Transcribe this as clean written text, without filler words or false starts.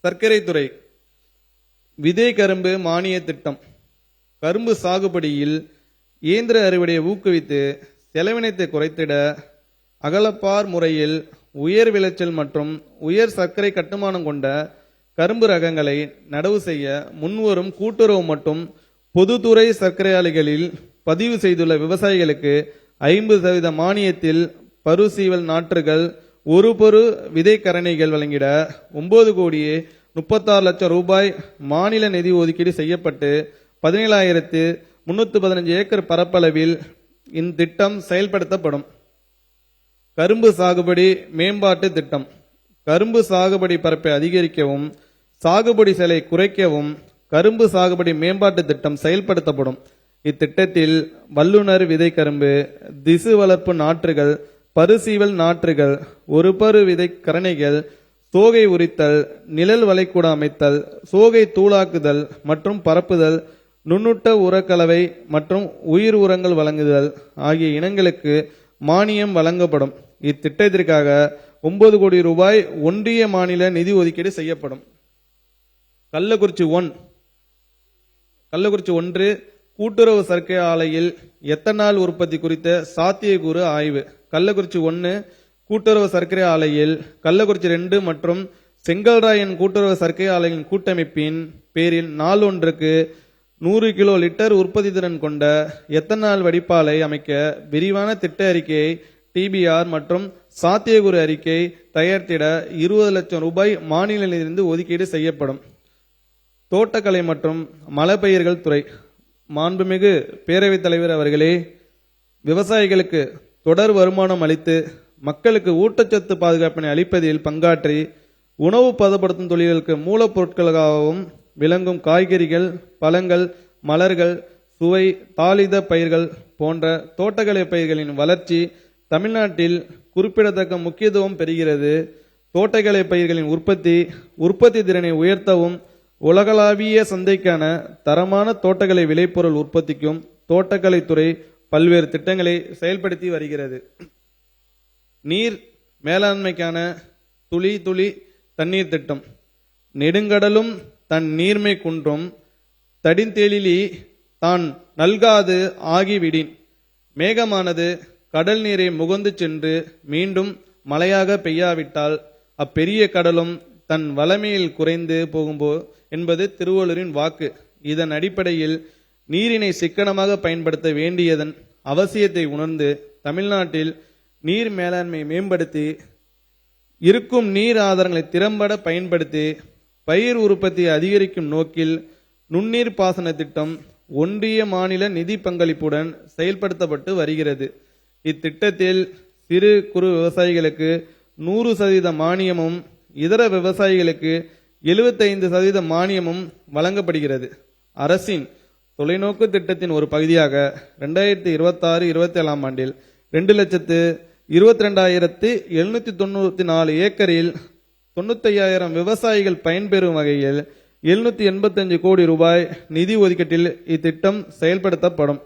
சர்க்கரை துறை விதை கரும்பு மானிய திட்டம். கரும்பு சாகுபடியில் இயந்திர அறுவடையை ஊக்குவித்து செலவினத்தை குறைத்திட அகலப்பார் முறையில் உயர் விளைச்சல் மற்றும் உயர் சர்க்கரை கட்டுமானம் கொண்ட கரும்பு ரகங்களை நடவு செய்ய முன்வரும் கூட்டுறவு மற்றும் பொதுத்துறை சர்க்கரை ஆலைகளில் பதிவு செய்துள்ள விவசாயிகளுக்கு 50% மானியத்தில் பருசீவல் நாற்றுகள் ஒரு பொரு விதை கரணைகள் வழங்கிட 9,36,00,000 ரூபாய் மாநில நிதி ஒதுக்கீடு செய்யப்பட்டு 17,315 ஏக்கர் பரப்பளவில் இத்திட்டம் செயல்படுத்தப்படும். கரும்பு சாகுபடி மேம்பாட்டு திட்டம். கரும்பு சாகுபடி பரப்பை அதிகரிக்கவும் சாகுபடி செலவை குறைக்கவும் கரும்பு சாகுபடி மேம்பாட்டு திட்டம் செயல்படுத்தப்படும். இத்திட்டத்தில் வல்லுநர் விதை கரும்பு, திசு வளர்ப்பு நாற்றுகள், பருசீவல் நாற்றுகள், ஒரு பரு விதை கரணைகள், சோகை உரித்தல், நிழல் வளைக்கூட அமைத்தல், சோகை தூளாக்குதல் மற்றும் பரப்புதல், நுண்ணூட்ட உரக்கலவை மற்றும் உயிர் உரங்கள் வழங்குதல் ஆகிய இனங்களுக்கு மானியம் வழங்கப்படும். இத்திட்டத்திற்காக 9 கோடி ரூபாய் ஒன்றிய மாநில நிதி ஒதுக்கீடு செய்யப்படும். கள்ளக்குறிச்சி 1 கூட்டுறவு சர்க்கரை ஆலையில் எத்தனால் உற்பத்தி குறித்த சாத்தியக்கூறு ஆய்வு. கள்ளக்குறிச்சி 1 கூட்டுறவு சர்க்கரை ஆலையில் கள்ளக்குறிச்சி 2 மற்றும் செங்கல்ராயன் கூட்டுறவு சர்க்கரை ஆலையின் கூட்டமைப்பின் பேரில் நாள் ஒன்றுக்கு 100 கிலோ லிட்டர் உற்பத்தி திறன் கொண்ட எத்தனால் வடிப்பாலை அமைக்க விரிவான திட்ட அறிக்கையை டிபிஆர் மற்றும் சாத்தியக்கூறு அறிக்கை தயாரித்திட 20 லட்சம் ரூபாய் மாநில நிதியிலிருந்து ஒதுக்கீடு செய்யப்படும். தோட்டக்கலை மற்றும் மலைப்பயிர்கள் துறை. மாண்புமிகு பேரவைத் தலைவர் அவர்களே, விவசாயிகளுக்கு தொடர் வருமானம் அளித்து மக்களுக்கு ஊட்டச்சத்து பாதுகாப்பினை அளிப்பதில் பங்காற்றி உணவு பதப்படுத்தும் தொழில்களுக்கு மூலப்பொருட்களாகவும் விளங்கும் காய்கறிகள், பழங்கள், மலர்கள், சுவை தாளித பயிர்கள் போன்ற தோட்டக்கலை பயிர்களின் வளர்ச்சி தமிழ்நாட்டில் குறிப்பிடத்தக்க முக்கியத்துவம் பெறுகிறது. தோட்டக்கலை பயிர்களின் உற்பத்தி திறனை உயர்த்தவும் உலகளாவிய சந்தைக்கான தரமான தோட்டக்கலை விளைபொருள் உற்பத்திக்கும் தோட்டக்கலைத்துறை பல்வேறு திட்டங்களை செயல்படுத்தி வருகிறது. நீர் மேலாண்மைக்கான துளி துளி தண்ணீர் திட்டம். நெடுங்கடலும் தன் நீர்மை குன்றும் தடிந்தெழிலி தான் நல்காது ஆகிவிடின். மேகமானது கடல் நீரை முகந்து சென்று மீண்டும் மழையாக பெய்யாவிட்டால் அப்பெரிய கடலும் தன் வளமையில் குறைந்து போகும்போ என்பது திருவள்ளுவரின் வாக்கு. இதன் அடிப்படையில் நீரினை சிக்கனமாக பயன்படுத்த வேண்டியதன் அவசியத்தை உணர்ந்து தமிழ்நாட்டில் நீர் மேலாண்மை மேம்படுத்தி இருக்கும் நீர் ஆதாரங்களை திறம்பட பயன்படுத்தி பயிர் உற்பத்தியை அதிகரிக்கும் நோக்கில் நுண்ணீர் பாசன திட்டம் ஒன்றிய மாநில நிதி பங்களிப்புடன் செயல்படுத்தப்பட்டு வருகிறது. இத்திட்டத்தில் சிறு குறு விவசாயிகளுக்கு 100% மானியமும் இதர விவசாயிகளுக்கு 75% மானியமும் வழங்கப்படுகிறது. அரசின் தொலைநோக்கு திட்டத்தின் ஒரு பகுதியாக 2026-27 ஆண்டில் 2,22,794 ஏக்கரில் 95,000 விவசாயிகள் பயன்பெறும் வகையில் 785 கோடி ரூபாய் நிதி ஒதுக்கீட்டில் இத்திட்டம் செயல்படுத்தப்படும்.